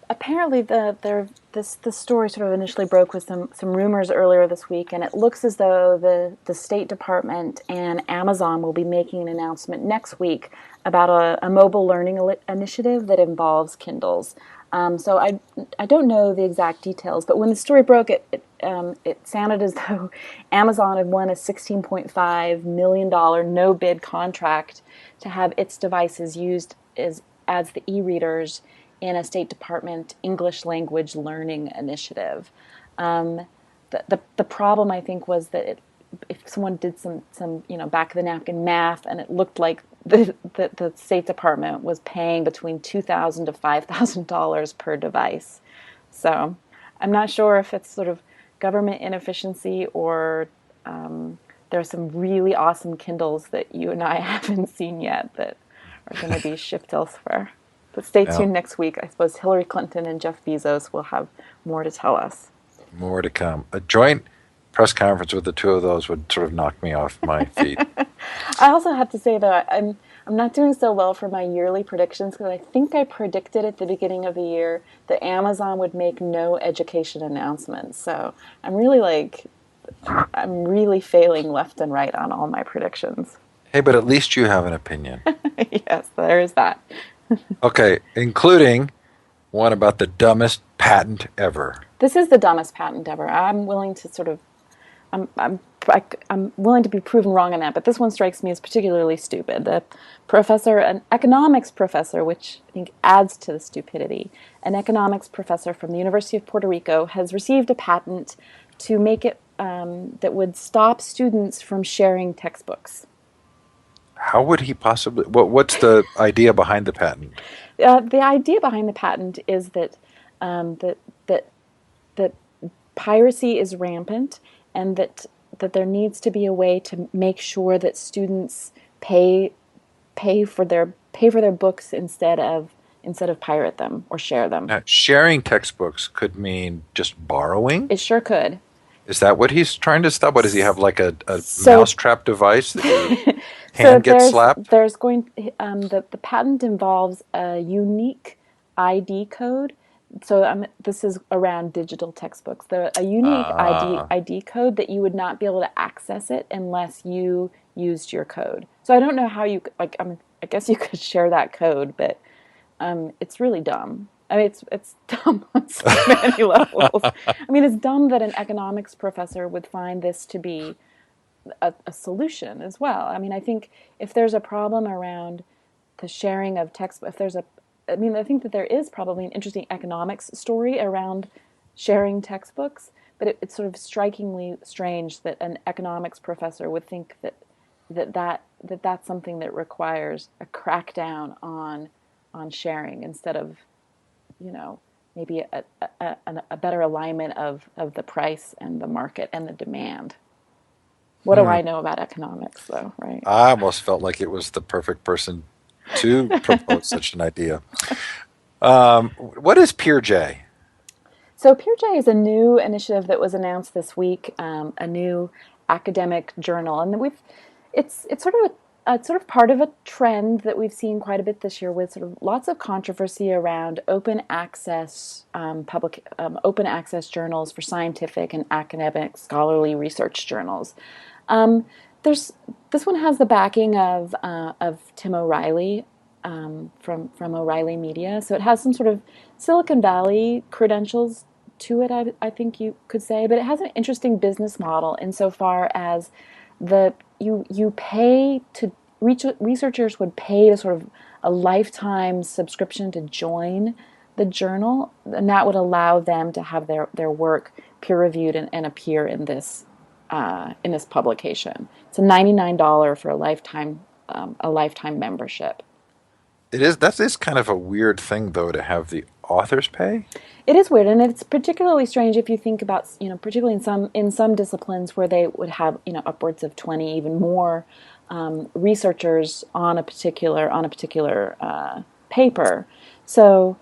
Speaker 2: Apparently, this story sort of initially broke with some rumors earlier this week, and it looks as though the State Department and Amazon will be making an announcement next week about a mobile learning initiative that involves Kindles. So I don't know the exact details, but when the story broke, it sounded as though Amazon had won a $16.5 million no bid contract to have its devices used as the e-readers in a State Department English language learning initiative. The problem I think was that if someone did some back of the napkin math, and it looked like the State Department was paying between $2,000 to $5,000 per device. So I'm not sure if it's sort of government inefficiency or there are some really awesome Kindles that you and I haven't seen yet that are going to be shipped elsewhere. But stay
Speaker 1: Now,
Speaker 2: tuned next week. I suppose Hillary Clinton and Jeff Bezos will have more to tell us.
Speaker 1: more to come. A joint press conference with the two of those would sort of knock me off my feet.
Speaker 2: I also have to say that I'm not doing so well for my yearly predictions because I think I predicted at the beginning of the year that Amazon would make no education announcements. So I'm really failing left and right on all my predictions.
Speaker 1: Hey, but at least you have an opinion.
Speaker 2: Yes, there is that.
Speaker 1: Okay, including one about the dumbest patent ever.
Speaker 2: This is the dumbest patent ever. I'm willing to sort of I'm willing to be proven wrong on that, but this one strikes me as particularly stupid. The professor, an economics professor, which I think adds to the stupidity, an economics professor from the University of Puerto Rico has received a patent to make it that would stop students from sharing textbooks.
Speaker 1: How would he possibly? What's the idea behind the patent?
Speaker 2: The idea behind the patent is that um, that that that piracy is rampant, and that there needs to be a way to make sure that students pay pay for their books instead of pirate them or share them.
Speaker 1: Now, sharing textbooks could mean just borrowing.
Speaker 2: It sure could.
Speaker 1: Is that what he's trying to stop? What does he have, like a
Speaker 2: So
Speaker 1: mousetrap device that your
Speaker 2: so
Speaker 1: hand gets slapped?
Speaker 2: there's going the patent involves a unique ID code. So this is around digital textbooks. A unique
Speaker 1: Ah,
Speaker 2: ID code that you would not be able to access it unless you used your code. So I don't know how you like. I guess you could share that code, but it's really dumb. I mean, it's dumb on so many levels. I mean, it's dumb that an economics professor would find this to be a solution as well. I mean, I think if there's a problem around the sharing of text, if there's a, I mean, I think that there is probably an interesting economics story around sharing textbooks, but it's sort of strikingly strange that an economics professor would think that's something that requires a crackdown on sharing instead of, you know, maybe a better alignment of the price and the market and the demand. What do
Speaker 1: hmm.
Speaker 2: I know about economics, though, right?
Speaker 1: I almost felt like it was the perfect person to propose such an idea. What is Peer J?
Speaker 2: So PeerJ is a new initiative that was announced this week, a new academic journal, and it's sort of it's sort of part of a trend that we've seen quite a bit this year, with sort of lots of controversy around open access journals for scientific and academic scholarly research journals. Um, there's this one has the backing of Tim O'Reilly from O'Reilly Media, so it has some sort of Silicon Valley credentials to it. I think you could say, but it has an interesting business model insofar as the you pay to researchers would pay to sort of a lifetime subscription to join the journal, and that would allow them to have their work peer reviewed and appear in this publication. It's a $99 for a lifetime a lifetime membership.
Speaker 1: That is kind of a weird thing, though, to have the authors pay.
Speaker 2: It is weird, and it's particularly strange if you think about, particularly in some disciplines where they would have, upwards of 20, even more researchers on a particular paper. So,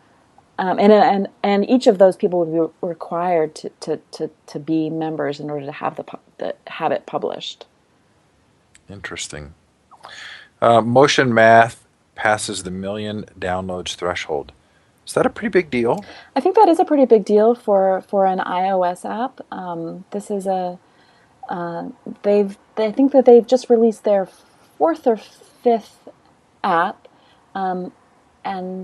Speaker 2: and each of those people would be required to be members in order to have have it published.
Speaker 1: Interesting. Motion Math passes the million downloads threshold. Is that a pretty big deal?
Speaker 2: I think that is a pretty big deal for an iOS app. This is a I think that they've just released their fourth or fifth app, and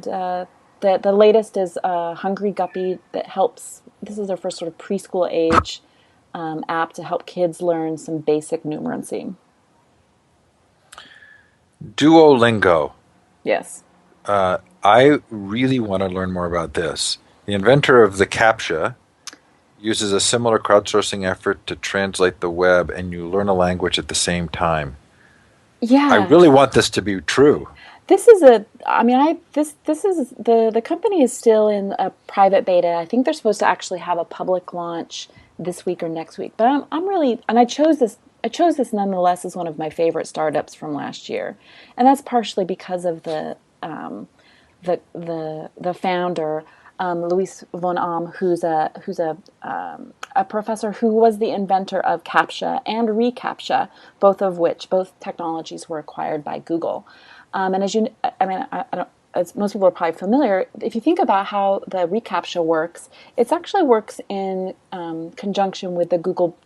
Speaker 2: the latest is Hungry Guppy that helps. This is their first sort of preschool age app to help kids learn some basic numeracy.
Speaker 1: Duolingo.
Speaker 2: Yes.
Speaker 1: I really want to learn more about this. The inventor of the CAPTCHA uses a similar crowdsourcing effort to translate the web, and you learn a language at the same time.
Speaker 2: Yeah.
Speaker 1: I really want this to be true.
Speaker 2: This is a, I mean, this is, the company is still in a private beta. I think they're supposed to actually have a public launch this week or next week. But I'm really, and I chose this nonetheless as one of my favorite startups from last year. And that's partially because of the founder, Luis von Ahm, who's a professor who was the inventor of CAPTCHA and reCAPTCHA, both technologies were acquired by Google. And I don't, as most people are probably familiar, if you think about how the reCAPTCHA works, it actually works in conjunction with the Google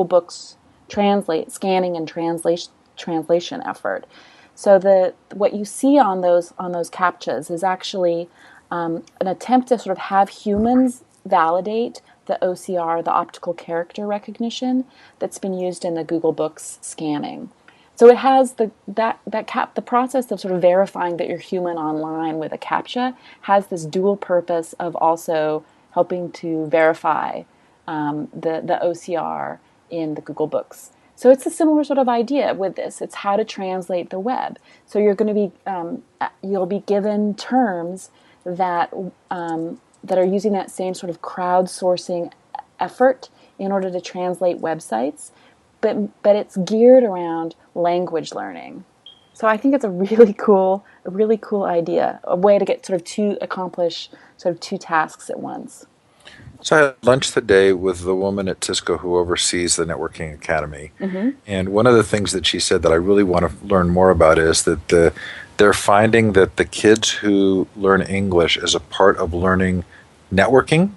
Speaker 2: Books scanning and translation effort. So what you see on those CAPTCHAs is actually an attempt to sort of have humans validate the OCR, the optical character recognition, that's been used in the Google Books scanning. So it has the process of sort of verifying that you're human online with a CAPTCHA has this dual purpose of also helping to verify the OCR in the Google Books. So it's a similar sort of idea with this. It's how to translate the web. So you're going to be you'll be given terms that that are using that same sort of crowdsourcing effort in order to translate websites, but it's geared around language learning. So I think it's a really cool idea, a way to get accomplish two tasks at once.
Speaker 1: So I had lunch today with the woman at Cisco who oversees the Networking Academy.
Speaker 2: Mm-hmm.
Speaker 1: And one of the things that she said that I really want to learn more about is that they're finding that the kids who learn English as a part of learning networking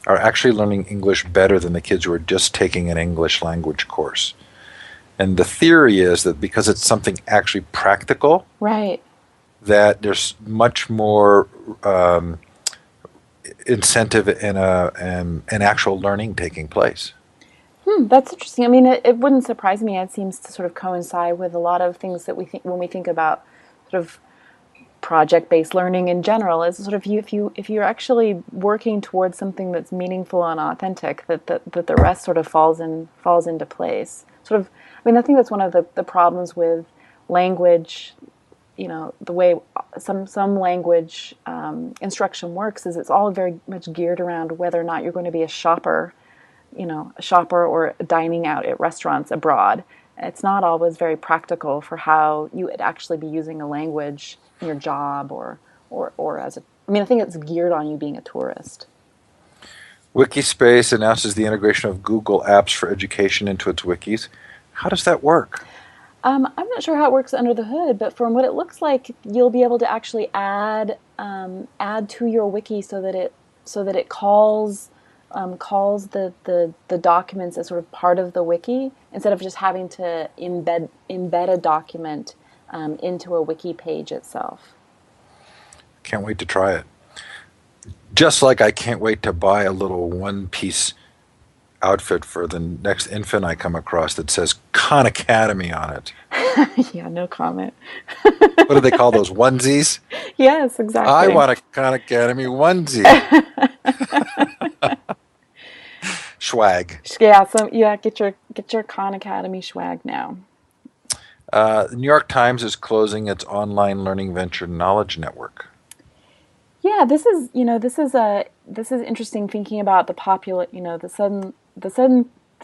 Speaker 1: are actually learning English better than the kids who are just taking an English language course. And the theory is that because it's something actually practical,
Speaker 2: right, that
Speaker 1: there's much more incentive in an actual learning taking place.
Speaker 2: That's interesting. I mean, it wouldn't surprise me. It seems to sort of coincide with a lot of things that we think when we think about sort of project-based learning in general. Is sort of if you're actually working towards something that's meaningful and authentic, that the rest sort of falls into place. Sort of. I mean, I think that's one of the problems with language. You know, the way some language instruction works is it's all very much geared around whether or not you're going to be a shopper or dining out at restaurants abroad. It's not always very practical for how you would actually be using a language in your job or as a. I mean, I think it's geared on you being a tourist.
Speaker 1: Wikispace announces the integration of Google Apps for Education into its wikis. How does that work?
Speaker 2: I'm not sure how it works under the hood, but from what it looks like, you'll be able to actually add to your wiki so that it calls the documents as sort of part of the wiki instead of just having to embed a document into a wiki page itself.
Speaker 1: Can't wait to try it. Just like I can't wait to buy a little one-piece outfit for the next infant I come across that says Khan Academy on it.
Speaker 2: Yeah, no comment.
Speaker 1: What do they call those, onesies?
Speaker 2: Yes, exactly.
Speaker 1: I want a Khan Academy onesie. Swag.
Speaker 2: Yeah, get your Khan Academy swag now.
Speaker 1: The New York Times is closing its online learning venture Knowledge Network.
Speaker 2: Yeah, this is this is interesting thinking about the popular the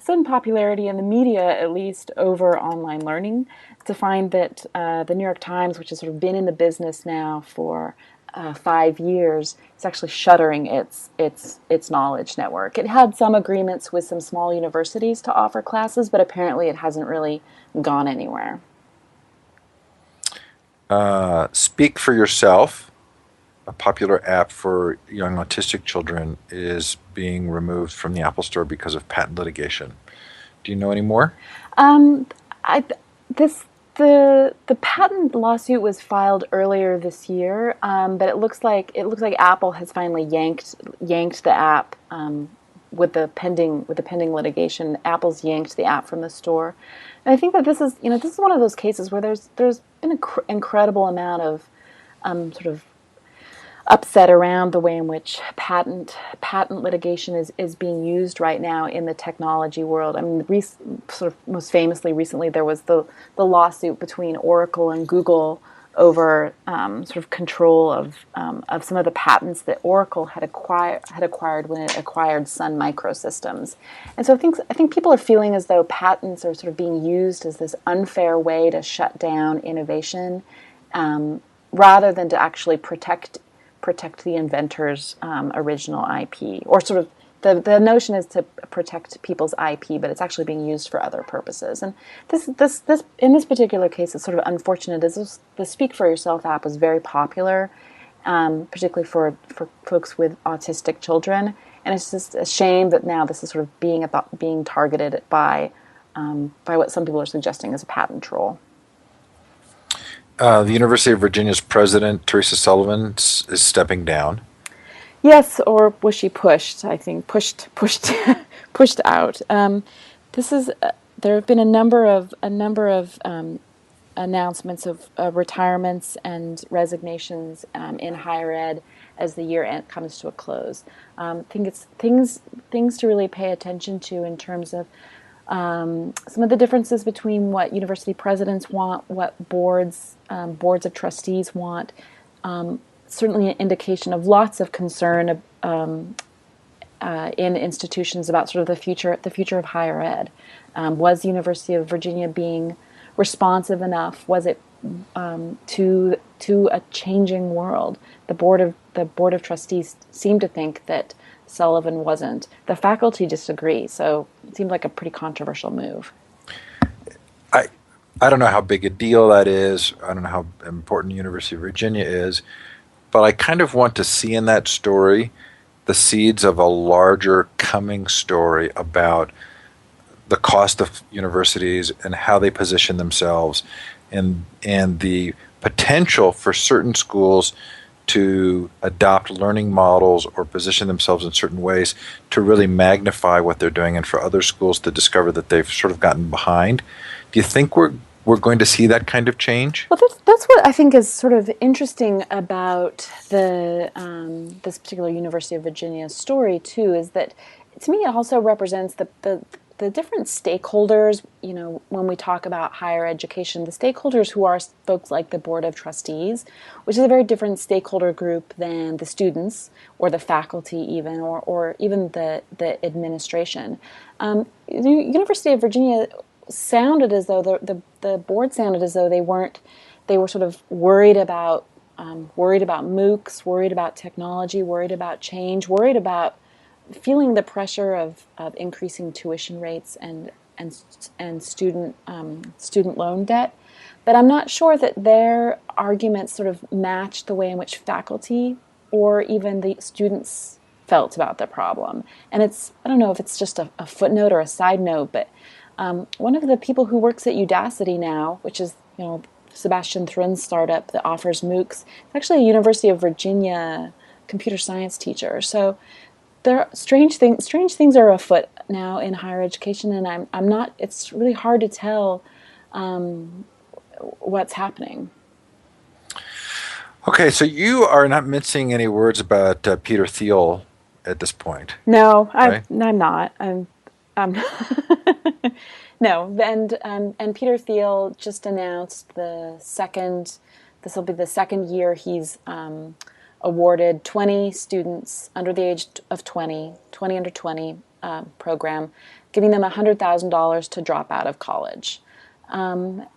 Speaker 2: sudden popularity in the media, at least, over online learning. To find that the New York Times, which has sort of been in the business now for 5 years, is actually shuttering its knowledge network. It had some agreements with some small universities to offer classes, but apparently it hasn't really gone anywhere.
Speaker 1: Speak for Yourself, a popular app for young autistic children, is being removed from the Apple Store because of patent litigation. Do you know any more?
Speaker 2: Um, I this the patent lawsuit was filed earlier this year, but it looks like Apple has finally yanked the app with the pending litigation. Apple's yanked the app from the store, and I think that this is one of those cases where there's been an incredible amount of sort of upset around the way in which patent litigation is being used right now in the technology world. I mean, sort of most famously recently, there was the lawsuit between Oracle and Google over sort of control of some of the patents that Oracle had acquired when it acquired Sun Microsystems. And so I think people are feeling as though patents are sort of being used as this unfair way to shut down innovation, rather than to actually protect the inventor's original IP, or sort of the notion is to protect people's IP, but it's actually being used for other purposes. And this in this particular case, it's sort of unfortunate. The Speak for Yourself app was very popular, particularly for folks with autistic children, and it's just a shame that now this is sort of being targeted by what some people are suggesting is a patent troll.
Speaker 1: The University of Virginia's president, Teresa Sullivan, is stepping down.
Speaker 2: Yes, or was she pushed? I think pushed pushed out. This is There have been a number of announcements of retirements and resignations in higher ed as the year end comes to a close. I think it's things to really pay attention to in terms of some of the differences between what university presidents want, what boards of trustees want. Certainly an indication of lots of concern in institutions about sort of the future of higher ed. Was the University of Virginia being responsive enough? Was it to a changing world? The board of trustees seem to think that Sullivan wasn't. The faculty disagree, so it seemed like a pretty controversial move.
Speaker 1: I I don't know how big a deal that is. I don't know how important the University of Virginia is, but I kind of want to see in that story the seeds of a larger coming story about the cost of universities and how they position themselves, and the potential for certain schools to adopt learning models or position themselves in certain ways to really magnify what they're doing, and for other schools to discover that they've sort of gotten behind. Do you think we're going to see that kind of change?
Speaker 2: Well, that's what I think is sort of interesting about the this particular University of Virginia story too. Is that, to me, it also represents the different stakeholders. You know, when we talk about higher education, the stakeholders who are folks like the Board of Trustees, which is a very different stakeholder group than the students or the faculty, even or even the administration. The University of Virginia sounded as though the board sounded as though they were sort of worried about MOOCs, worried about technology, worried about change, worried about feeling the pressure of increasing tuition rates and student loan debt. But I'm not sure that their arguments sort of match the way in which faculty or even the students felt about the problem. And I don't know if it's just a footnote or a side note, but one of the people who works at Udacity now, which is, Sebastian Thrun's startup that offers MOOCs, is actually a University of Virginia computer science teacher. So there are strange things are afoot now in higher education, and I'm not. It's really hard to tell what's happening.
Speaker 1: Okay, so you are not mincing any words about Peter Thiel at this point,
Speaker 2: No,
Speaker 1: right?
Speaker 2: I'm not. Um, no, and Peter Thiel just announced the second. This will be the second year he's awarded 20 students under the age of 20 under 20 program, giving them $100,000 to drop out of college. And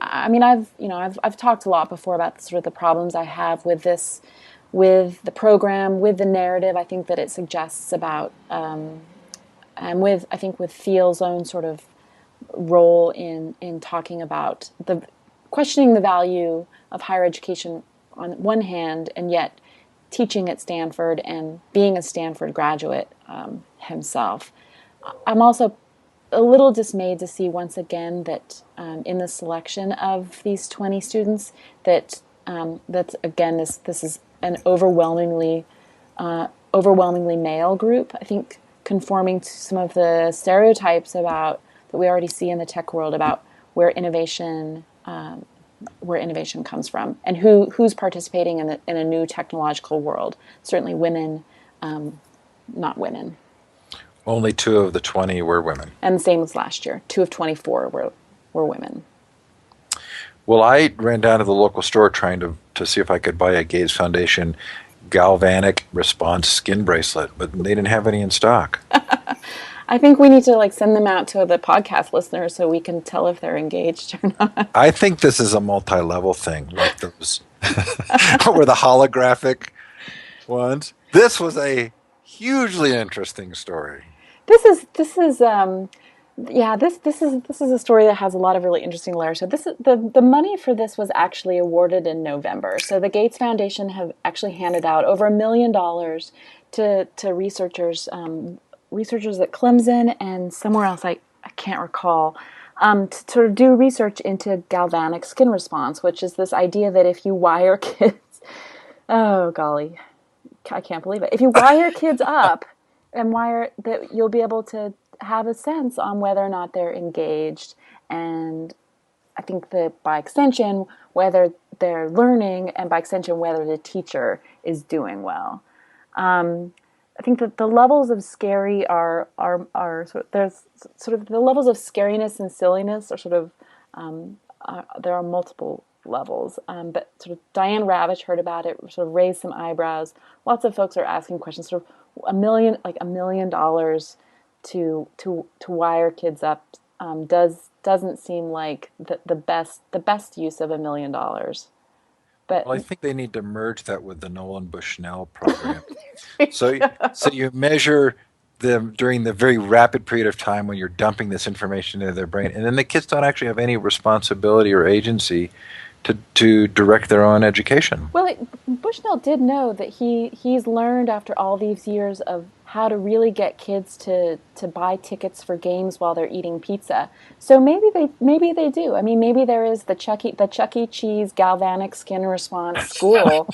Speaker 2: I mean, I've talked a lot before about sort of the problems I have with this, with the program, with the narrative. I think that it suggests about, and with I think with Thiel's own sort of role in talking about the questioning the value of higher education on one hand, and yet teaching at Stanford and being a Stanford graduate himself. I'm also a little dismayed to see once again that in the selection of these 20 students that again this is an overwhelmingly male group. I think conforming to some of the stereotypes about that we already see in the tech world about where innovation comes from and who's participating in a new technological world. Certainly women, not women.
Speaker 1: Only 2 of the 20 were women.
Speaker 2: And the same as last year. 2 of 24 were women.
Speaker 1: Well, I ran down to the local store trying to see if I could buy a Gates Foundation galvanic response skin bracelet, but they didn't have any in stock.
Speaker 2: I think we need to send them out to the podcast listeners so we can tell if they're engaged or not.
Speaker 1: I think this is a multi-level thing, like those were the holographic ones. This was a hugely interesting story.
Speaker 2: This is this is a story that has a lot of really interesting layers. So this is the money for this was actually awarded in November. So the Gates Foundation have actually handed out over $1 million to researchers at Clemson and somewhere else I can't recall, to sort of do research into galvanic skin response, which is this idea that if you wire kids, oh golly, I can't believe it. If you wire kids up and wire that, you'll be able to have a sense on whether or not they're engaged, and I think that by extension whether they're learning, and by extension whether the teacher is doing well. I think that the levels of scary are sort of, there's sort of the levels of scariness and silliness are sort of there are multiple levels, but sort of Diane Ravitch heard about it, sort of raised some eyebrows. Lots of folks are asking questions. Sort of $1 million to wire kids up doesn't seem like the best use of $1 million. But
Speaker 1: Well, I think they need to merge that with the Nolan Bushnell program. So you measure them during the very rapid period of time when you're dumping this information into their brain, and then the kids don't actually have any responsibility or agency to direct their own education.
Speaker 2: Well, Bushnell did know that he's learned after all these years of how to really get kids to buy tickets for games while they're eating pizza. So maybe they do. I mean, maybe there is the Chuck E. Cheese galvanic skin response school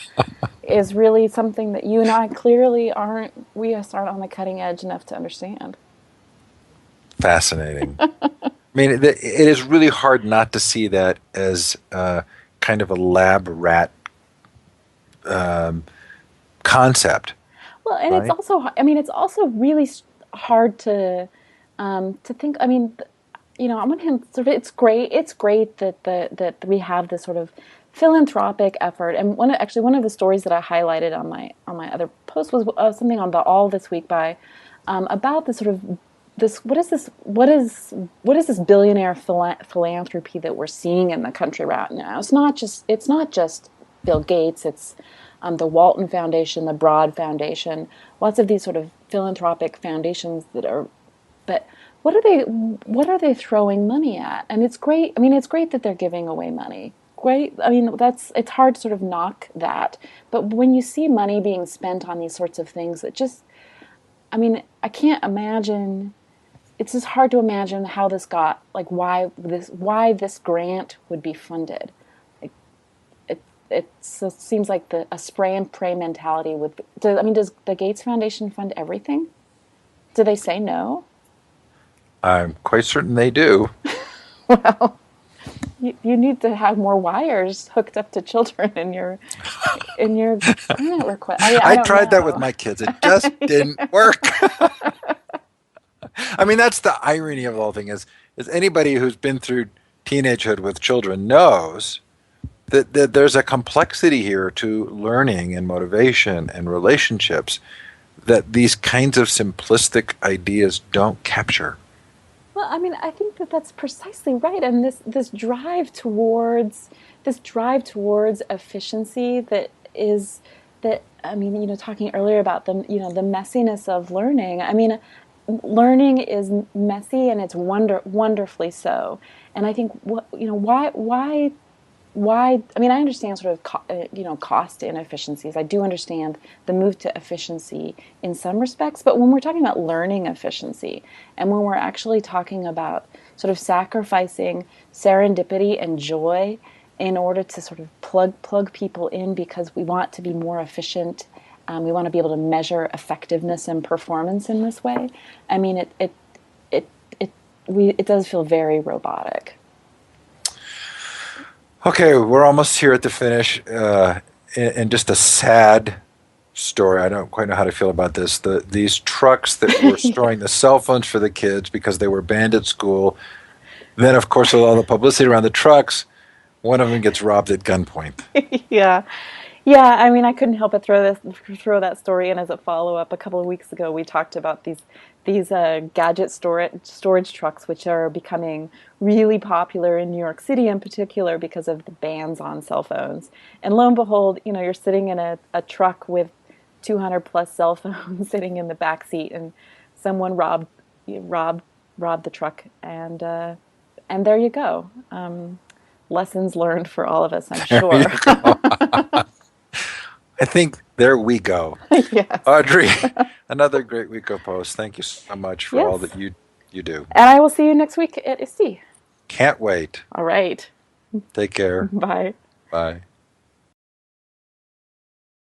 Speaker 2: is really something that you and I clearly aren't. We aren't on the cutting edge enough to understand.
Speaker 1: Fascinating. I mean, it is really hard not to see that as kind of a lab rat concept.
Speaker 2: Well, and
Speaker 1: right?
Speaker 2: it's also really hard to think. I mean, on one hand, sort of, it's great that we have this sort of philanthropic effort. And one of the stories that I highlighted on my other post was something on the All This Week by about the sort of what is this billionaire philanthropy that we're seeing in the country right now? It's not just Bill Gates. It's the Walton Foundation, the Broad Foundation, lots of these sort of philanthropic foundations but what are they throwing money at? And it's great. I mean, it's great that they're giving away money. Great. I mean, it's hard to sort of knock that. But when you see money being spent on these sorts of things, I can't imagine. It's just hard to imagine how this got, why this grant would be funded. It seems like a spray and pray mentality. Does the Gates Foundation fund everything? Do they say no?
Speaker 1: I'm quite certain they do.
Speaker 2: Well, you need to have more wires hooked up to children in your grant request.
Speaker 1: I tried that with my kids. It just didn't work. I mean, that's the irony of the whole thing is anybody who's been through teenagehood with children knows that there's a complexity here to learning and motivation and relationships that these kinds of simplistic ideas don't capture.
Speaker 2: Well, I mean, I think that that's precisely right, and this drive towards efficiency that is that I mean, talking earlier about the messiness of learning. I mean, learning is messy and it's wonderfully so. And I think why I mean I understand sort of cost inefficiencies. I do understand the move to efficiency in some respects, but when we're talking about learning efficiency and when we're actually talking about sort of sacrificing serendipity and joy in order to sort of plug people in because we want to be more efficient, we want to be able to measure effectiveness and performance in this way. I mean it does feel very robotic.
Speaker 1: Okay, we're almost here at the finish. And just a sad story. I don't quite know how to feel about this. These trucks that were storing the cell phones for the kids because they were banned at school. Then, of course, with all the publicity around the trucks, one of them gets robbed at gunpoint.
Speaker 2: Yeah. Yeah, I mean, I couldn't help but throw that story in as a follow up. A couple of weeks ago, we talked about these gadget storage trucks, which are becoming really popular in New York City, in particular, because of the bans on cell phones. And lo and behold, you're sitting in a truck with 200 plus cell phones sitting in the back seat, and someone robbed the truck, and there you go. Lessons learned for all of us, I'm
Speaker 1: There you
Speaker 2: sure.
Speaker 1: go. I think there we go.
Speaker 2: Yes.
Speaker 1: Audrey, another great week of posts. Thank you so much for all
Speaker 2: Yes.
Speaker 1: that you do.
Speaker 2: And I will see you next week at ISTE.
Speaker 1: Can't wait.
Speaker 2: All right.
Speaker 1: Take care.
Speaker 2: Bye.
Speaker 1: Bye.